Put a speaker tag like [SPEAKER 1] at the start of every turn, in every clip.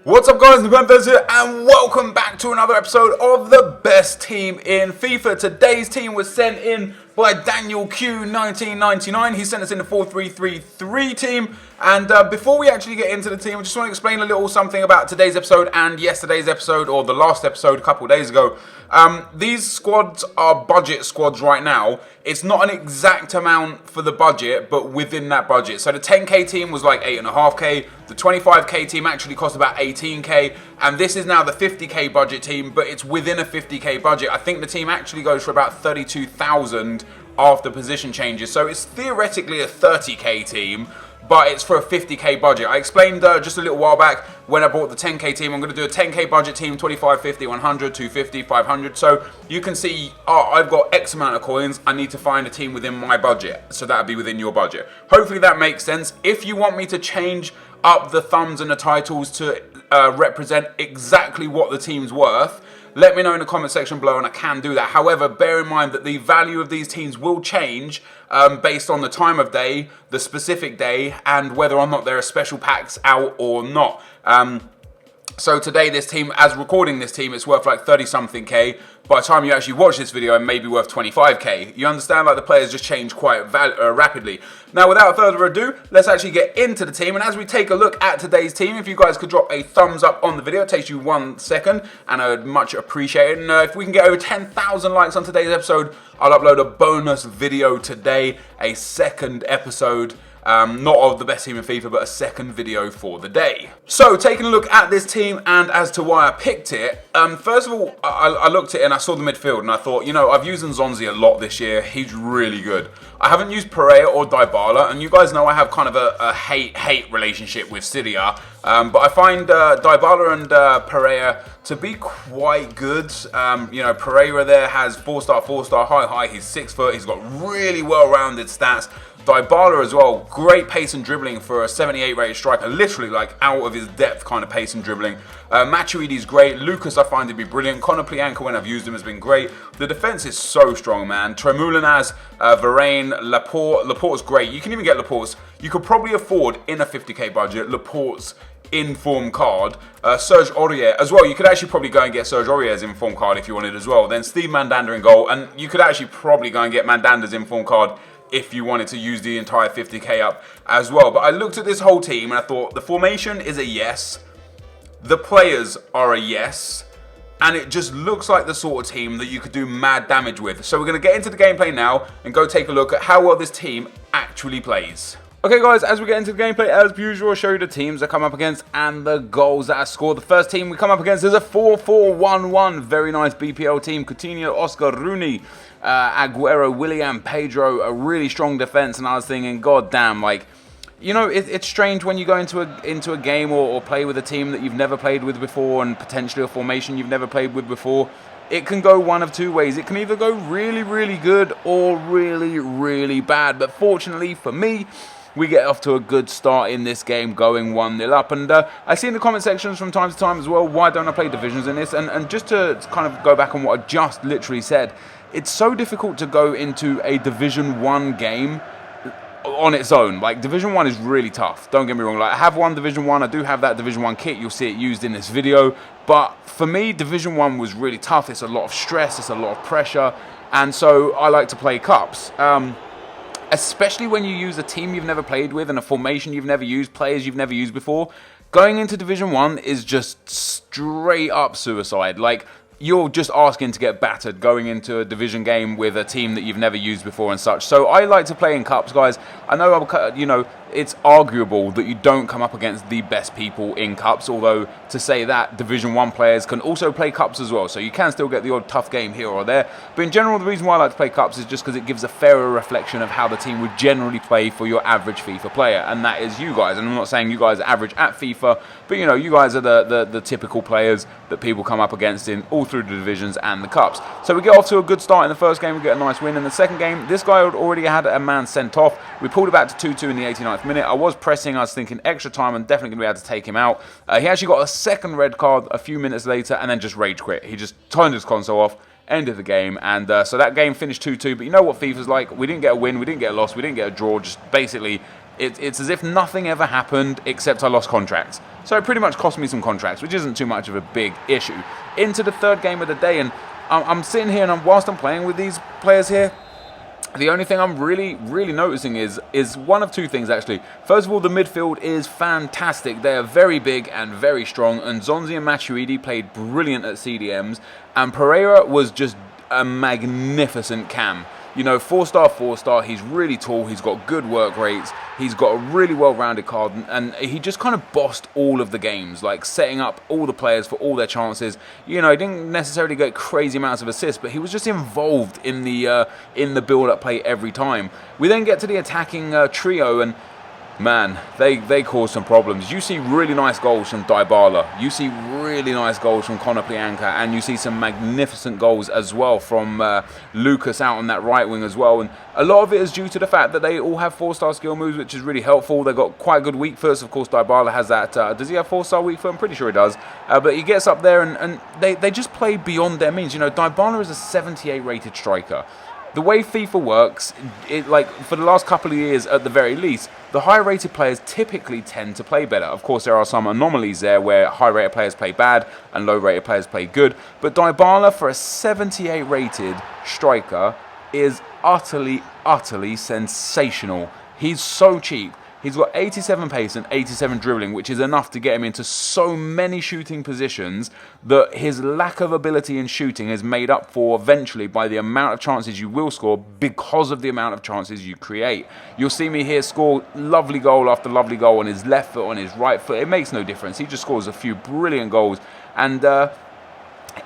[SPEAKER 1] What's up guys, NepentheZ here, and welcome back to another episode of the best team in FIFA. Today's team was sent in by Daniel Q 1999. He sent us in the 4-3-3-3 team. And before we actually get into the team, I just want to explain a little something about today's episode and yesterday's episode, or the last episode a couple of days ago. These squads are budget squads right now. It's not an exact amount for the budget, but within that budget. So the 10k team was like 8.5k. The 25k team actually cost about 18k. And this is now the 50k budget team, but it's within a 50k budget. I think the team actually goes for about 32,000 after position changes. So it's theoretically a 30k team, but it's for a 50k budget. I explained just a little while back when I bought the 10k team, I'm going to do a 10k budget team, 25, 50, 100, 250, 500. So you can see, I've got X amount of coins. I need to find a team within my budget. So that would be within your budget. Hopefully that makes sense. If you want me to change up the thumbs and the titles to represent exactly what the team's worth, let me know in the comment section below and I can do that. However, bear in mind that the value of these teams will change based on the time of day, the specific day, and whether or not there are special packs out or not. So today this team, as recording this team, it's worth like 30 something K. By the time you actually watch this video, it may be worth 25k. You understand, like the players just change quite rapidly. Now without further ado, let's actually get into the team. And as we take a look at today's team, if you guys could drop a thumbs up on the video, it takes you 1 second and I would much appreciate it. And if we can get over 10,000 likes on today's episode, I'll upload a bonus video today, a second episode. Not of the best team in FIFA, but a second video for the day. So, taking a look at this team and as to why I picked it, first of all, I looked at it and I saw the midfield and I thought, you know, I've used Nzonzi a lot this year. He's really good. I haven't used Pereira or Dybala, and you guys know I have kind of a hate-hate relationship with Syria. But I find Dybala and Pereira to be quite good. You know, Pereira there has 4-star, high. He's 6 foot. He's got really well-rounded stats. Dybala as well, great pace and dribbling for a 78 rated striker, literally like out of his depth kind of pace and dribbling. Matuidi's great. Lucas I find to be brilliant. Conor Plianka, when I've used him, has been great. The defense is so strong, man. Tremoulinas, Varane, Laporte's great. You can even get Laporte's. You could probably afford, in a 50k budget, Laporte's inform card. Serge Aurier as well. You could actually probably go and get Serge Aurier's inform card if you wanted as well. Then Steve Mandanda in goal, and you could actually probably go and get Mandanda's inform card if you wanted to use the entire 50k up as well. But I looked at this whole team and I thought the formation is a yes, the players are a yes, and it just looks like the sort of team that you could do mad damage with. So we're going to get into the gameplay now and go take a look at how well this team actually plays. Okay guys, as we get into the gameplay, as usual, I'll show you the teams that come up against and the goals that are scored. The first team we come up against is a 4-4-1-1. Very nice BPL team. Coutinho, Oscar, Rooney, Aguero, William, Pedro. A really strong defense, and I was thinking, god damn, like, you know, it's strange when you go into a game or play with a team that you've never played with before, and potentially a formation you've never played with before. It can go one of two ways. It can either go really, really good or really, really bad. But fortunately for me, we get off to a good start in this game, going 1-0 up. And I see in the comment sections from time to time as well, why don't I play divisions in this? And just to kind of go back on what I just literally said, it's so difficult to go into a Division 1 game on its own. Like, Division 1 is really tough, don't get me wrong. Like, I have one Division 1, I do have that Division 1 kit, you'll see it used in this video. But for me, Division 1 was really tough. It's a lot of stress, it's a lot of pressure. And so I like to play cups. Especially when you use a team you've never played with and a formation you've never used, players you've never used before. Going into Division 1 is just straight up suicide. Like, you're just asking to get battered going into a division game with a team that you've never used before and such. So I like to play in cups, guys. I know, you know, it's arguable that you don't come up against the best people in cups, although to say that, Division 1 players can also play cups as well, so you can still get the odd tough game here or there. But in general, the reason why I like to play cups is just because it gives a fairer reflection of how the team would generally play for your average FIFA player, and that is you guys. And I'm not saying you guys are average at FIFA, but you know, you guys are the typical players that people come up against in all through the divisions and the cups. So we get off to a good start in the first game, we get a nice win. In the second game, this guy already had a man sent off. We pulled it back to 2-2 in the 89th minute. I was pressing, I was thinking extra time, I'm definitely going to be able to take him out. He actually got a second red card a few minutes later and then just rage quit. He just turned his console off, ended the game, and so that game finished 2-2. But you know what FIFA's like, we didn't get a win, we didn't get a loss, we didn't get a draw, just basically It's as if nothing ever happened except I lost contracts. So it pretty much cost me some contracts, which isn't too much of a big issue. Into the third game of the day, and I'm sitting here, and whilst I'm playing with these players here, the only thing I'm really noticing is one of two things, actually. First of all, the midfield is fantastic. They are very big and very strong, and Zonzi and Matuidi played brilliant at CDMs, and Pereira was just a magnificent cam. You know, 4-star, he's really tall, he's got good work rates, he's got a really well-rounded card, and he just kind of bossed all of the games, like setting up all the players for all their chances. You know, he didn't necessarily get crazy amounts of assists, but he was just involved in the build-up play every time. We then get to the attacking trio, and man, they cause some problems. You see really nice goals from Dybala. You see really nice goals from Conor Plianka. And you see some magnificent goals as well from Lucas out on that right wing as well. And a lot of it is due to the fact that they all have 4-star skill moves, which is really helpful. They've got quite good weak foots. Of course, Dybala has that. Does he have 4-star weak foot? I'm pretty sure he does. But he gets up there and they just play beyond their means. You know, Dybala is a 78 rated striker. The way FIFA works, like for the last couple of years at the very least, the high-rated players typically tend to play better. Of course, there are some anomalies there where high-rated players play bad and low-rated players play good. But Dybala, for a 78-rated striker, is utterly sensational. He's so cheap. He's got 87 pace and 87 dribbling, which is enough to get him into so many shooting positions that his lack of ability in shooting is made up for eventually by the amount of chances you will score because of the amount of chances you create. You'll see me here score lovely goal after lovely goal on his left foot, on his right foot. It makes no difference. He just scores a few brilliant goals. And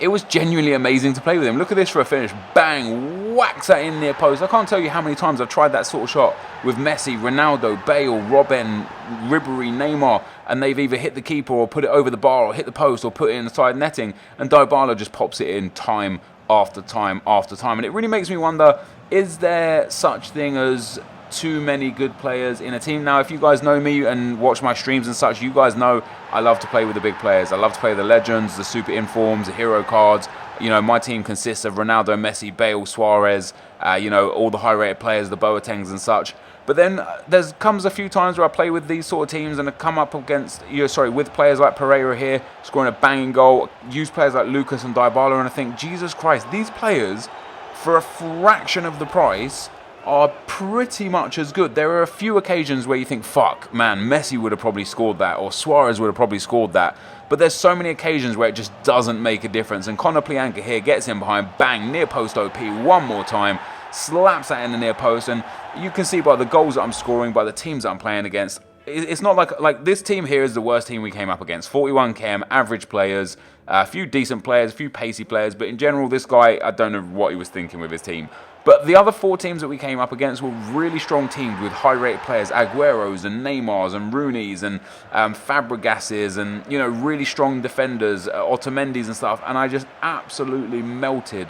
[SPEAKER 1] it was genuinely amazing to play with him. Look at this for a finish. Bang! Whacks that in near post. I can't tell you how many times I've tried that sort of shot with Messi, Ronaldo, Bale, Robben, Ribery, Neymar, and they've either hit the keeper or put it over the bar or hit the post or put it in the side netting, and Dybala just pops it in time after time after time. And it really makes me wonder, is there such thing as too many good players in a team? Now, if you guys know me and watch my streams and such, you guys know I love to play with the big players. I love to play the legends, the super informs, the hero cards. You know, my team consists of Ronaldo, Messi, Bale, Suarez, you know, all the high-rated players, the Boatengs and such. But then there comes a few times where I play with these sort of teams and I come up against, with players like Pereira here, scoring a banging goal, use players like Lucas and Dybala, and I think, Jesus Christ, these players, for a fraction of the price, are pretty much as good. There are a few occasions where you think, fuck, man, Messi would have probably scored that, or Suarez would have probably scored that. But there's so many occasions where it just doesn't make a difference. And Conor Plianka here gets in behind, bang, near post OP one more time, slaps that in the near post, and you can see by the goals that I'm scoring, by the teams that I'm playing against, it's not like this team here is the worst team we came up against. 41 chem, average players, a few decent players, a few pacey players, but in general, this guy, I don't know what he was thinking with his team. But the other four teams that we came up against were really strong teams with high-rated players, Agueros and Neymars and Rooney's and Fabregases and, you know, really strong defenders, Otamendi's and stuff. And I just absolutely melted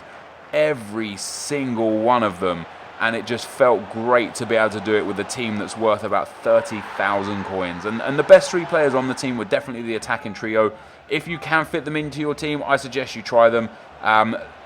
[SPEAKER 1] every single one of them. And it just felt great to be able to do it with a team that's worth about 30,000 coins. And the best three players on the team were definitely the attacking trio. If you can fit them into your team, I suggest you try them.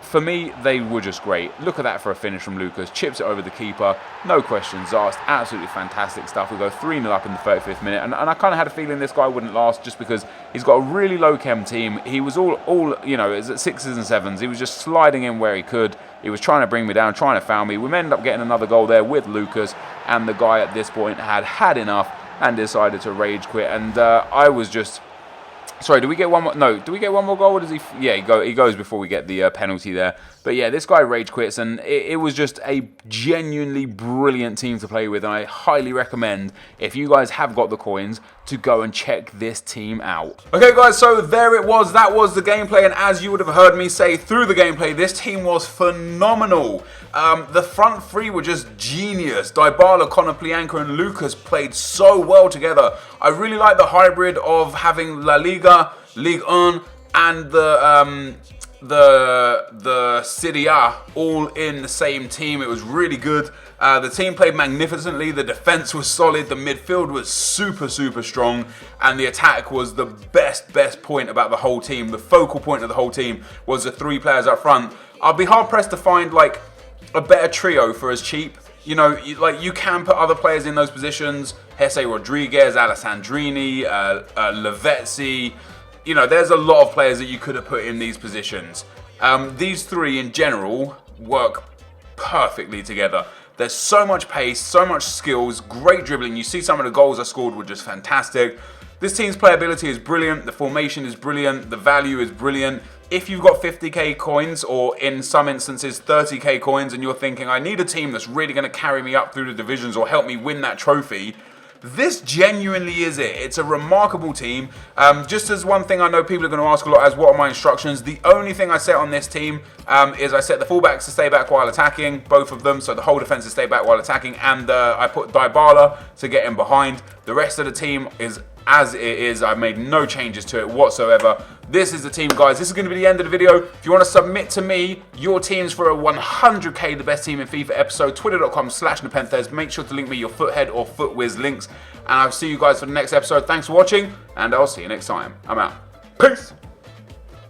[SPEAKER 1] For me, they were just great. Look at that for a finish from Lucas. Chips it over the keeper. No questions asked. Absolutely fantastic stuff. We go 3-0 up in the 35th minute. And I kind of had a feeling this guy wouldn't last just because he's got a really low chem team. He was all you know, it's at 6s and 7s. He was just sliding in where he could. He was trying to bring me down, trying to foul me. We ended up getting another goal there with Lucas. And the guy at this point had enough and decided to rage quit. And I was just... Sorry, do we get one more? No, do we get one more goal? Or does he? Yeah, he goes before we get the penalty there. But yeah, this guy rage quits, and it was just a genuinely brilliant team to play with. And I highly recommend, if you guys have got the coins, to go and check this team out. Okay, guys, so there it was. That was the gameplay, and as you would have heard me say through the gameplay, this team was phenomenal. The front three were just genius. Dybala, Conor Plianka, and Lucas played so well together. I really like the hybrid of having La Liga, Ligue 1, and the Serie A all in the same team. It was really good. The team played magnificently. The defense was solid. The midfield was super strong, and the attack was the best point about the whole team. The focal point of the whole team was the three players up front. I'll be hard pressed to find a better trio for as cheap. You know, you can put other players in those positions. Jesse Rodriguez, Alessandrini, Lavezzi. You know, there's a lot of players that you could have put in these positions. These three in general work perfectly together. There's so much pace, so much skills, great dribbling. You see some of the goals I scored were just fantastic. This team's playability is brilliant. The formation is brilliant. The value is brilliant. If you've got 50k coins, or in some instances 30k coins, and you're thinking, I need a team that's really going to carry me up through the divisions or help me win that trophy, this genuinely is it. It's a remarkable team. Just as one thing I know people are going to ask a lot as what are my instructions, the only thing I set on this team is I set the fullbacks to stay back while attacking, both of them, so the whole defense to stay back while attacking, and I put Dybala to get in behind. The rest of the team is as it is. I've made no changes to it whatsoever. This is the team, guys. This is going to be the end of the video. If you want to submit to me your teams for a 100k the best team in FIFA episode, twitter.com/NepentheZ. Make sure to link me your Foothead or Footwiz links. And I'll see you guys for the next episode. Thanks for watching, and I'll see you next time. I'm out. Peace.